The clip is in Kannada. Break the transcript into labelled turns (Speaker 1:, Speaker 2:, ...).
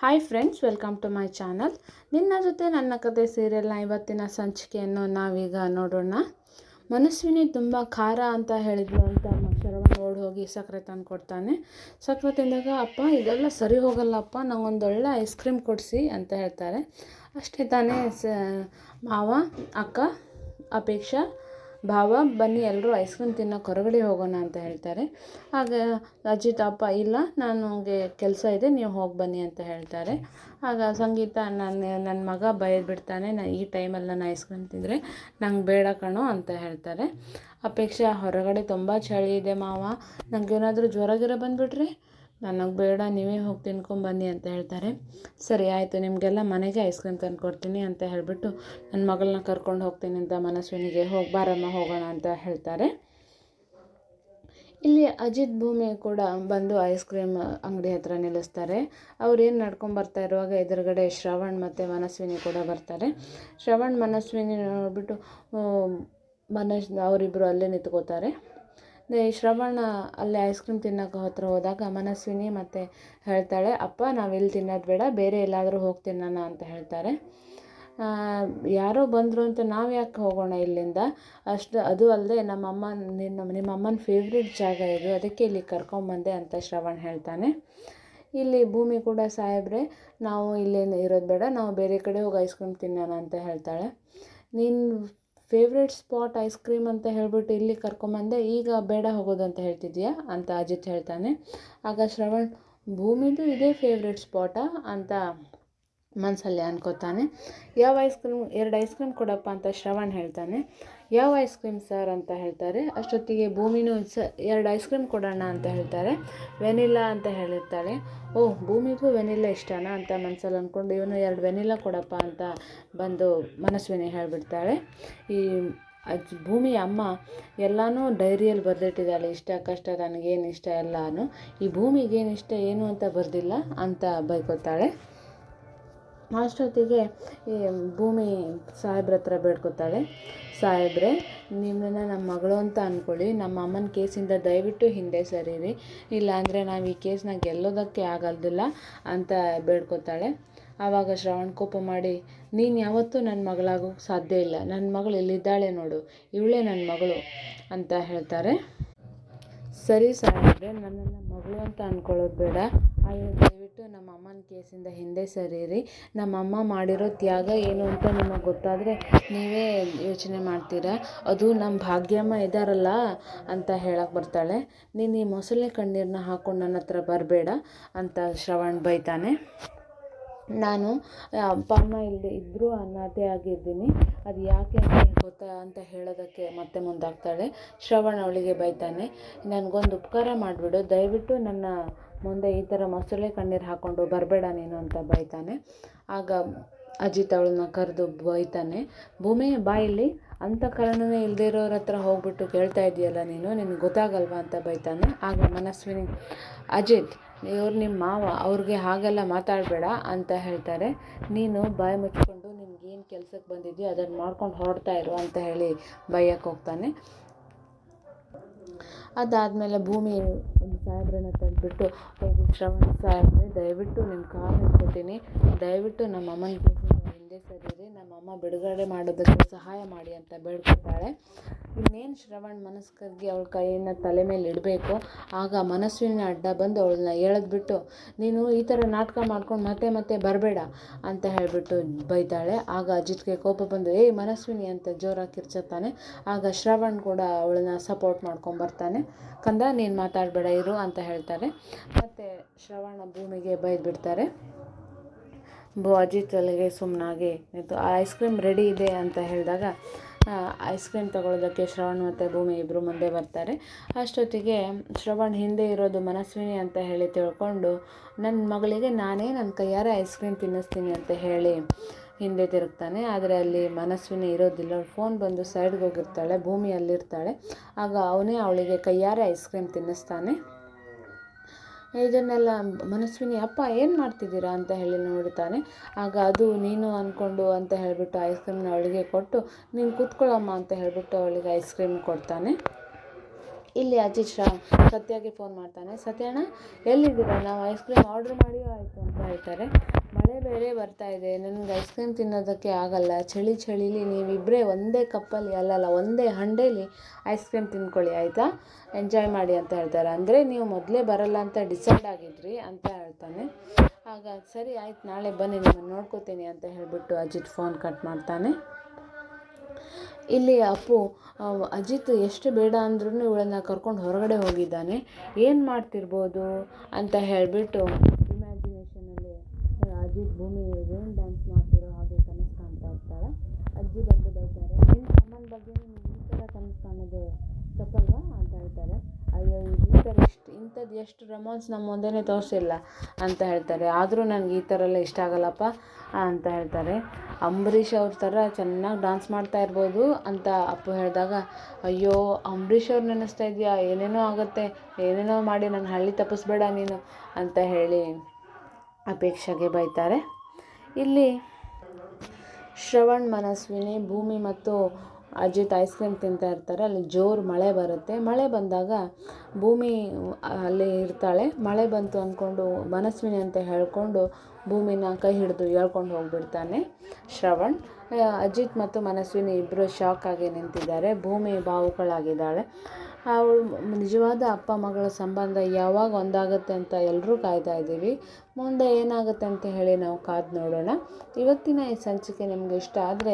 Speaker 1: Hi friends, welcome to my channel. ನಿನ್ನ ಜೊತೆ ನನ್ನ ಕತೆ ಸೀರಿಯಲ್ನ ಇವತ್ತಿನ ಸಂಚಿಕೆಯನ್ನು ನಾವೀಗ ನೋಡೋಣ. ಮನಸ್ವಿನಿ ತುಂಬ ಖಾರ ಅಂತ ಹೇಳಿದ್ಲು ಅಂತ ಶರವಣ ಓಡಿ ಹೋಗಿ ಸಕ್ಕರೆ ತಂದು ಕೊಡ್ತಾನೆ. ಸಕ್ಕರೆ ತಿಂದಾಗ, ಅಪ್ಪ ಇದೆಲ್ಲ ಸರಿ ಹೋಗಲ್ಲಪ್ಪ, ನಂಗೊಂದು ಒಳ್ಳೆ ಐಸ್ ಕ್ರೀಮ್ ಕೊಡಿಸಿ ಅಂತ ಹೇಳ್ತಾರೆ. ಅಷ್ಟೇ ತಾನೇ ಮಾವ, ಅಕ್ಕ, ಅಪೇಕ್ಷಾ, ಭಾವ ಬನ್ನಿ ಎಲ್ಲರೂ ಐಸ್ ಕ್ರೀಮ್ ತಿನ್ನೋಕೆ ಹೊರಗಡೆ ಹೋಗೋಣ ಅಂತ ಹೇಳ್ತಾರೆ. ಆಗ ಅಜಿತ್, ಅಪ್ಪ ಇಲ್ಲ, ನನಗೆ ಕೆಲಸ ಇದೆ, ನೀವು ಹೋಗಿ ಬನ್ನಿ ಅಂತ ಹೇಳ್ತಾರೆ. ಆಗ ಸಂಗೀತ, ನನ್ನ ಮಗ ಬೈದ್ಬಿಡ್ತಾನೆ, ಈ ಟೈಮಲ್ಲಿ ನಾನು ಐಸ್ ಕ್ರೀಮ್ ತಿಂದರೆ ನಂಗೆ ಬೇಡ ಕಣೋ ಅಂತ ಹೇಳ್ತಾರೆ. ಅಪೇಕ್ಷಾ, ಹೊರಗಡೆ ತುಂಬ ಚಳಿ ಇದೆ ಮಾವ, ನನಗೇನಾದರೂ ಜ್ವರ ಬಂದುಬಿಟ್ರೆ ನನಗೆ ಬೇಡ, ನೀವೇ ಹೋಗಿ ತಿನ್ಕೊಂಬನ್ನಿ ಅಂತ ಹೇಳ್ತಾರೆ. ಸರಿ ಆಯಿತು, ನಿಮಗೆಲ್ಲ ಮನೆಗೆ ಐಸ್ ಕ್ರೀಮ್ ತಂದು ಕೊಡ್ತೀನಿ ಅಂತ ಹೇಳಿಬಿಟ್ಟು ನನ್ನ ಮಗಳನ್ನ ಕರ್ಕೊಂಡು ಹೋಗ್ತೀನಿ ಅಂತ ಮನಸ್ವಿನಿಗೆ ಬಾರಮ್ಮ ಹೋಗೋಣ ಅಂತ ಹೇಳ್ತಾರೆ. ಇಲ್ಲಿ ಅಜಿತ್, ಭೂಮಿ ಕೂಡ ಬಂದು ಐಸ್ ಕ್ರೀಮ್ ಅಂಗಡಿ ಹತ್ರ ನಿಲ್ಲಿಸ್ತಾರೆ. ಅವ್ರೇನು ನಡ್ಕೊಂಬರ್ತಾ ಇರುವಾಗ ಎದುರುಗಡೆ ಶ್ರವಣ್ ಮತ್ತು ಮನಸ್ವಿನಿ ಕೂಡ ಬರ್ತಾರೆ. ಶ್ರವಣ್ ಮನಸ್ವಿನಿ ನೋಡಿಬಿಟ್ಟು ಅವರಿಬ್ಬರು ಅಲ್ಲೇ ನಿಂತ್ಕೋತಾರೆ. ಶ್ರವಣ ಅಲ್ಲಿ ಐಸ್ ಕ್ರೀಮ್ ತಿನ್ನೋಕೆ ಹತ್ರ ಹೋದಾಗ ಮನಸ್ವಿನಿ ಮತ್ತೆ ಹೇಳ್ತಾಳೆ, ಅಪ್ಪ ನಾವಿಲ್ಲಿ ತಿನ್ನೋದು ಬೇಡ, ಬೇರೆ ಎಲ್ಲಾದರೂ ಹೋಗಿ ತಿನ್ನೋಣ ಅಂತ ಹೇಳ್ತಾರೆ. ಯಾರೋ ಬಂದರು ಅಂತ ನಾವು ಯಾಕೆ ಹೋಗೋಣ ಇಲ್ಲಿಂದ, ಅದು ಅಲ್ಲದೆ ನಿಮ್ಮಮ್ಮನ ಫೇವ್ರೆಟ್ ಜಾಗ ಇದು, ಅದಕ್ಕೆ ಇಲ್ಲಿ ಕರ್ಕೊಂಬಂದೆ ಅಂತ ಶ್ರವಣ್ ಹೇಳ್ತಾನೆ. ಇಲ್ಲಿ ಭೂಮಿ ಕೂಡ, ಸಾಹೇಬ್ರೆ ನಾವು ಇಲ್ಲೇ ಇರೋದು ಬೇಡ, ನಾವು ಬೇರೆ ಕಡೆ ಹೋಗಿ ಐಸ್ ಕ್ರೀಮ್ ತಿನ್ನೋಣ ಅಂತ ಹೇಳ್ತಾಳೆ. ನೀನು ಫೇವ್ರೆಟ್ ಸ್ಪಾಟ್ ಐಸ್ ಕ್ರೀಮ್ ಅಂತ ಹೇಳ್ಬಿಟ್ಟು ಇಲ್ಲಿ ಕರ್ಕೊಂಬಂದೆ, ಈಗ ಬೇಡ ಹೋಗೋದು ಅಂತ ಹೇಳ್ತಿದ್ಯಾ ಅಂತ ಅಜಿತ್ ಹೇಳ್ತಾನೆ. ಆಗ ಶ್ರವಣ್, ಭೂಮಿದು ಇದೇ ಫೇವ್ರೆಟ್ ಸ್ಪಾಟಾ ಅಂತ ಮನಸ್ಸಲ್ಲಿ ಅನ್ಕೋತಾನೆ. ಯಾವ ಐಸ್ ಕ್ರೀಮ್, 2 ಐಸ್ ಕ್ರೀಮ್ ಕೊಡಪ್ಪ ಅಂತ ಶ್ರವಣ್ ಹೇಳ್ತಾನೆ. ಯಾವ ಐಸ್ ಕ್ರೀಮ್ ಸರ್ ಅಂತ ಹೇಳ್ತಾರೆ. ಅಷ್ಟೊತ್ತಿಗೆ ಭೂಮಿನೂ 2 ಐಸ್ ಕ್ರೀಮ್ ಕೊಡೋಣ ಅಂತ ಹೇಳ್ತಾರೆ. ವೆನಿಲ್ಲಾ ಅಂತ ಹೇಳಿರ್ತಾಳೆ. ಓಹ್, ಭೂಮಿಗೂ ವೆನಿಲ್ಲಾ ಇಷ್ಟನಾ ಅಂತ ಮನಸ್ಸಲ್ಲಿ ಅಂದ್ಕೊಂಡು, ಇವನು 2 ವೆನಿಲ್ಲಾ ಕೊಡಪ್ಪ ಅಂತ ಬಂದು ಮನಸ್ವಿನಿ ಹೇಳಿಬಿಡ್ತಾಳೆ. ಈ ಭೂಮಿ ಅಮ್ಮ ಎಲ್ಲನೂ ಡೈರಿಯಲ್ಲಿ ಬರೆದಿಟ್ಟಿದ್ದಾಳೆ, ಇಷ್ಟ ಕಷ್ಟ ನನಗೇನು ಇಷ್ಟ ಎಲ್ಲನೂ, ಈ ಭೂಮಿಗೇನು ಇಷ್ಟ ಏನು ಅಂತ ಬರೆದಿಲ್ಲ ಅಂತ ಬೈಕೋತಾಳೆ. ಅಷ್ಟೊತ್ತಿಗೆ ಈ ಭೂಮಿ ಸಾಹೇಬ್ರ ಹತ್ರ ಬೇಡ್ಕೋತಾಳೆ, ಸಾಹೇಬ್ರೆ ನಿಮ್ಮನ್ನ ನಮ್ಮ ಮಗಳು ಅಂತ ಅಂದ್ಕೊಳ್ಳಿ, ನಮ್ಮ ಅಮ್ಮನ ಕೇಸಿಂದ ದಯವಿಟ್ಟು ಹಿಂದೆ ಸರೀರಿ, ಇಲ್ಲಾಂದರೆ ನಾವು ಈ ಕೇಸನ್ನ ಗೆಲ್ಲೋದಕ್ಕೆ ಆಗೋದಿಲ್ಲ ಅಂತ ಬೇಡ್ಕೋತಾಳೆ. ಆವಾಗ ಶ್ರವಣ್ ಕೋಪ ಮಾಡಿ, ನೀನು ಯಾವತ್ತೂ ನನ್ನ ಮಗಳಾಗೋಕ್ಕೆ ಸಾಧ್ಯ ಇಲ್ಲ, ನನ್ನ ಮಗಳು ಇಲ್ಲಿದ್ದಾಳೆ ನೋಡು, ಇವಳೇ ನನ್ನ ಮಗಳು ಅಂತ ಹೇಳ್ತಾರೆ. ಸರಿ ಸಾಹೇಬ್ರೆ, ನನ್ನನ್ನು ಮಗಳು ಅಂತ ಅಂದ್ಕೊಳ್ಳೋದು ಬೇಡ, ದಯವಿಟ್ಟು ನಮ್ಮ ಅಮ್ಮನ ಕೇಸಿಂದ ಹಿಂದೆ ಸರೀರಿ, ನಮ್ಮ ಅಮ್ಮ ಮಾಡಿರೋ ತ್ಯಾಗ ಏನು ಅಂತ ನಿಮಗೆ ಗೊತ್ತಾದರೆ ನೀವೇ ಯೋಚನೆ ಮಾಡ್ತೀರಾ, ಅದು ನಮ್ಮ ಭಾಗ್ಯಮ್ಮ ಇದ್ದಾರಲ್ಲ ಅಂತ ಹೇಳಕ್ಕೆ ಬರ್ತಾಳೆ. ನೀನು ಈ ಮೊಸಳೆ ಕಣ್ಣೀರನ್ನ ಹಾಕ್ಕೊಂಡು ನನ್ನ ಹತ್ರ ಬರಬೇಡ ಅಂತ ಶ್ರವಣ್ ಬೈತಾನೆ. ನಾನು ಅಪ್ಪ ಅಮ್ಮ ಇಲ್ಲದೆ ಇದ್ದರೂ ಅನಾಥೆ ಆಗಿದ್ದೀನಿ, ಅದು ಯಾಕೆ ಅಂತ ಗೊತ್ತಾ ಅಂತ ಹೇಳೋದಕ್ಕೆ ಮತ್ತೆ ಮುಂದಾಗ್ತಾಳೆ. ಶ್ರವಣ್ ಅವಳಿಗೆ ಬೈತಾನೆ, ನನಗೊಂದು ಉಪಕಾರ ಮಾಡಿಬಿಡು, ದಯವಿಟ್ಟು ನನ್ನ ಮುಂದೆ ಈ ಥರ ಮೊಸಳೆ ಕಣ್ಣೀರು ಹಾಕ್ಕೊಂಡು ಬರಬೇಡ ನೀನು ಅಂತ ಬೈತಾನೆ. ಆಗ ಅಜಿತ್ ಅವಳನ್ನ ಕರೆದು ಬೈತಾನೆ, ಭೂಮಿ ಬಾಯಲ್ಲಿ ಅಂಥ ಕಾರಣನೇ ಇಲ್ಲದೆ ಇರೋರ ಹತ್ರ ಹೋಗ್ಬಿಟ್ಟು ಕೇಳ್ತಾ ಇದೆಯಲ್ಲ ನೀನು, ನಿನಗೆ ಗೊತ್ತಾಗಲ್ವಾ ಅಂತ ಬೈತಾನೆ. ಆಗ ಮನಸ್ವಿನಿ, ಅಜಿತ್ ಇವ್ರು ನಿಮ್ಮ ಮಾವ, ಅವ್ರಿಗೆ ಹಾಗೆಲ್ಲ ಮಾತಾಡಬೇಡ ಅಂತ ಹೇಳ್ತಾರೆ. ನೀನು ಬಾಯಿ ಮುಚ್ಕೊಂಡು ನಿಮ್ಗೇನು ಕೆಲಸಕ್ಕೆ ಬಂದಿದೆಯೋ ಅದನ್ನು ಮಾಡ್ಕೊಂಡು ಹೊರಡ್ತಾ ಇರು ಅಂತ ಹೇಳಿ ಬೈಯಕ್ಕೆ ಹೋಗ್ತಾನೆ. ಅದಾದಮೇಲೆ ಭೂಮಿ ಸಾಹೇಬ್ರನ್ನ ತಂದುಬಿಟ್ಟು, ಹೋಗಿ ಶ್ರವಣ ಸಾಹೇಬ್ರೆ ದಯವಿಟ್ಟು ನಿಮ್ಮ ಕಾಲು ಹಿಡ್ಕೊತೀನಿ, ದಯವಿಟ್ಟು ನಮ್ಮ ಅಮ್ಮನ ಕೇಸಿಂದ ಹಿಂದೆ ಸರೀರಿ, ನಮ್ಮ ಅಮ್ಮ ಬಿಡುಗಡೆ ಮಾಡೋದಕ್ಕೆ ಸಹಾಯ ಮಾಡಿ ಅಂತ ಬೇಡ್ಕೊತಾಳೆ. ಇನ್ನೇನು ಶ್ರವಣ್ ಮನಸ್ಕರ್ಗಿ ಅವಳ ಕೈಯನ್ನು ತಲೆ ಮೇಲೆ ಇಡಬೇಕು, ಆಗ ಮನಸ್ವಿನ ಅಡ್ಡ ಬಂದು ಅವಳನ್ನ ಎಳೆದ್ಬಿಟ್ಟು, ನೀನು ಈ ಥರ ನಾಟಕ ಮಾಡ್ಕೊಂಡು ಮತ್ತೆ ಮತ್ತೆ ಬರಬೇಡ ಅಂತ ಹೇಳಿಬಿಟ್ಟು ಬೈತಾಳೆ. ಆಗ ಅಜಿತ್ಗೆ ಕೋಪ ಬಂದು, ಮನಸ್ವಿನಿ ಅಂತ ಜೋರಾಗಿ ಕಿರ್ಚುತ್ತಾನೆ. ಆಗ ಶ್ರವಣ್ ಕೂಡ ಅವಳನ್ನ ಸಪೋರ್ಟ್ ಮಾಡ್ಕೊಂಬರ್ತಾನೆ. ಕಂದ ನೀನು ಮಾತಾಡಬೇಡ ಇರು ಅಂತ ಹೇಳ್ತಾರೆ. ಮತ್ತು ಶ್ರವಣ ಭೂಮಿಗೆ ಬೈದ್ಬಿಡ್ತಾರೆ. ಅಜಿತ್ ಅಲ್ಲಿಗೆ ಸುಮ್ಮನಾಗಿ ನಿಂತು, ಐಸ್ ಕ್ರೀಮ್ ರೆಡಿ ಇದೆ ಅಂತ ಹೇಳಿದಾಗ ಐಸ್ ಕ್ರೀಮ್ ತೊಗೊಳೋದಕ್ಕೆ ಶ್ರವಣ್ ಮತ್ತು ಭೂಮಿ ಇಬ್ಬರು ಮುಂದೆ ಬರ್ತಾರೆ. ಅಷ್ಟೊತ್ತಿಗೆ ಶ್ರವಣ್ ಹಿಂದೆ ಇರೋದು ಮನಸ್ವಿನಿ ಅಂತ ಹೇಳಿ ತಿಳ್ಕೊಂಡು, ನನ್ನ ಮಗಳಿಗೆ ನಾನೇ ನನ್ನ ಕೈಯಾರೆ ಐಸ್ ಕ್ರೀಮ್ ತಿನ್ನಿಸ್ತೀನಿ ಅಂತ ಹೇಳಿ ಹಿಂದೆ ತಿರುಗ್ತಾನೆ. ಆದರೆ ಅಲ್ಲಿ ಮನಸ್ವಿನಿ ಇರೋದಿಲ್ಲ, ಫೋನ್ ಬಂದು ಸೈಡ್ಗೆ ಹೋಗಿರ್ತಾಳೆ, ಭೂಮಿ ಅಲ್ಲಿರ್ತಾಳೆ. ಆಗ ಅವನೇ ಅವಳಿಗೆ ಕೈಯಾರೆ ಐಸ್ ಕ್ರೀಮ್ ತಿನ್ನಿಸ್ತಾನೆ. ಇದನ್ನೆಲ್ಲ ಮನಸ್ವಿನಿ, ಅಪ್ಪ ಏನು ಮಾಡ್ತಿದ್ದೀರಾ ಅಂತ ಹೇಳಿ ನೋಡ್ತಾನೆ. ಆಗ ಅದು ನೀನು ಅಂದ್ಕೊಂಡು ಅಂತ ಹೇಳಿಬಿಟ್ಟು ಐಸ್ ಕ್ರೀಮ್ನ ಅವಳಿಗೆ ಕೊಟ್ಟು, ನೀನು ಕೂತ್ಕೊಳ್ಳಮ್ಮ ಅಂತ ಹೇಳಿಬಿಟ್ಟು ಅವಳಿಗೆ ಐಸ್ ಕ್ರೀಮ್ ಕೊಡ್ತಾನೆ. ಇಲ್ಲಿ ಅಜಿತ್ ಸತ್ಯಾಗೆ ಫೋನ್ ಮಾಡ್ತಾನೆ. ಸತ್ಯಣ್ಣ ಎಲ್ಲಿದ್ದೀರಾ, ನಾವು ಐಸ್ ಕ್ರೀಮ್ ಆರ್ಡ್ರ್ ಮಾಡಿ ಆಯಿತು ಅಂತ ಹೇಳ್ತಾರೆ. ಮಳೆ ಬೇರೆ ಬರ್ತಾ ಇದೆ, ನನಗೆ ಐಸ್ ಕ್ರೀಮ್ ತಿನ್ನೋದಕ್ಕೆ ಆಗಲ್ಲ, ಚಳಿಲಿ ನೀವಿಬ್ಬರೇ ಒಂದೇ ಕಪ್ಪಲ್ಲಿ ಅಲ್ಲಲ್ಲ ಒಂದೇ ಹಂಡೇಲಿ ಐಸ್ ಕ್ರೀಮ್ ತಿಂದ್ಕೊಳ್ಳಿ ಆಯಿತಾ, ಎಂಜಾಯ್ ಮಾಡಿ ಅಂತ ಹೇಳ್ತಾರೆ. ಅಂದರೆ ನೀವು ಮೊದಲೇ ಬರಲ್ಲ ಅಂತ ಡಿಸೈಡ್ ಆಗಿದ್ರಿ ಅಂತ ಹೇಳ್ತಾನೆ. ಆಗ ಸರಿ ಆಯ್ತು, ನಾಳೆ ಬನ್ನಿ, ನಿಮ್ಮನ್ನು ನೋಡ್ಕೋತೀನಿ ಅಂತ ಹೇಳಿಬಿಟ್ಟು ಅಜಿತ್ ಫೋನ್ ಕಟ್ ಮಾಡ್ತಾನೆ. ಇಲ್ಲಿ ಅಪ್ಪು ಅಜಿತ್ ಎಷ್ಟು ಬೇಡ ಅಂದ್ರೂ ಇವಳನ್ನು ಕರ್ಕೊಂಡು ಹೊರಗಡೆ ಹೋಗಿದ್ದಾನೆ, ಏನು ಮಾಡ್ತಿರ್ಬೋದು ಅಂತ ಹೇಳಿಬಿಟ್ಟು ಇಮ್ಯಾಜಿನೇಷನಲ್ಲಿ ಅಜಿತ್ ಭೂಮಿ ರೇನ್ ಡ್ಯಾನ್ಸ್ ಮಾಡ್ತಿರೋ ಹಾಗೆ ಕನಸು ಕಾಣ್ತಾ ಇರ್ತಾಳೆ. ಅಜ್ಜಿ ಬಂದು ಬೈತಾರೆ, ನಿನ್ನ ತಮ್ಮನ ಬಗ್ಗೆ ನೀನು ಈ ಥರ ಕನಸು ಕಾಣೋದು ತಪ್ಪಲ್ವಾ ಅಂತ ಹೇಳ್ತಾರೆ. ಅಯ್ಯೋ ಈ ಥರ ಇಂಥದ್ದು ಎಷ್ಟು ರೊಮ್ಯಾನ್ಸ್ ನಮ್ಮ ಮುಂದೆನೇ ತೋರಿಸಿಲ್ಲ ಅಂತ ಹೇಳ್ತಾರೆ. ಆದರೂ ನನಗೆ ಈ ಥರ ಎಲ್ಲ ಇಷ್ಟ ಆಗಲ್ಲಪ್ಪ ಅಂತ ಹೇಳ್ತಾರೆ. ಅಂಬರೀಷ್ ಅವ್ರ ಥರ ಚೆನ್ನಾಗಿ ಡ್ಯಾನ್ಸ್ ಮಾಡ್ತಾ ಇರ್ಬೋದು ಅಂತ ಅಪ್ಪು ಹೇಳಿದಾಗ, ಅಯ್ಯೋ ಅಂಬರೀಷ್ ಅವ್ರು ನೆನೆಸ್ತಾ ಇದೆಯಾ, ಏನೇನೋ ಆಗುತ್ತೆ, ಏನೇನೋ ಮಾಡಿ ನನ್ನ ಹಳ್ಳಿ ತಪ್ಪಿಸ್ಬೇಡ ನೀನು ಅಂತ ಹೇಳಿ ಅಪೇಕ್ಷೆಗೆ ಬೈತಾರೆ. ಇಲ್ಲಿ ಶ್ರವಣ್, ಮನಸ್ವಿನಿ, ಭೂಮಿ ಮತ್ತು ಅಜಿತ್ ಐಸ್ ಕ್ರೀಮ್ ತಿಂತಾ ಇರ್ತಾರೆ. ಅಲ್ಲಿ ಜೋರು ಮಳೆ ಬರುತ್ತೆ. ಮಳೆ ಬಂದಾಗ ಭೂಮಿ ಅಲ್ಲಿ ಇರ್ತಾಳೆ. ಮಳೆ ಬಂತು ಅಂದ್ಕೊಂಡು ಮನಸ್ವಿನಿ ಅಂತ ಹೇಳ್ಕೊಂಡು ಭೂಮಿನ ಕೈ ಹಿಡಿದು ಹೇಳ್ಕೊಂಡು ಹೋಗಿಬಿಡ್ತಾನೆ ಶ್ರವಣ್. ಅಜಿತ್ ಮತ್ತು ಮನಸ್ವಿನಿ ಇಬ್ಬರು ಶಾಕ್ ಆಗಿ ನಿಂತಿದ್ದಾರೆ. ಭೂಮಿ ಭಾವುಕಳಾಗಿದ್ದಾಳೆ. ಅವಳು ನಿಜವಾದ ಅಪ್ಪ ಮಗಳ ಸಂಬಂಧ ಯಾವಾಗ ಒಂದಾಗುತ್ತೆ ಅಂತ ಎಲ್ಲರೂ ಕಾಯ್ತಾ ಇದ್ದೀವಿ. ಮುಂದೆ ಏನಾಗುತ್ತೆ ಅಂತ ಹೇಳಿ ನಾವು ಕಾದು ನೋಡೋಣ. ಇವತ್ತಿನ ಈ ಸಂಚಿಕೆ ನಿಮಗೆ ಇಷ್ಟ ಆದರೆ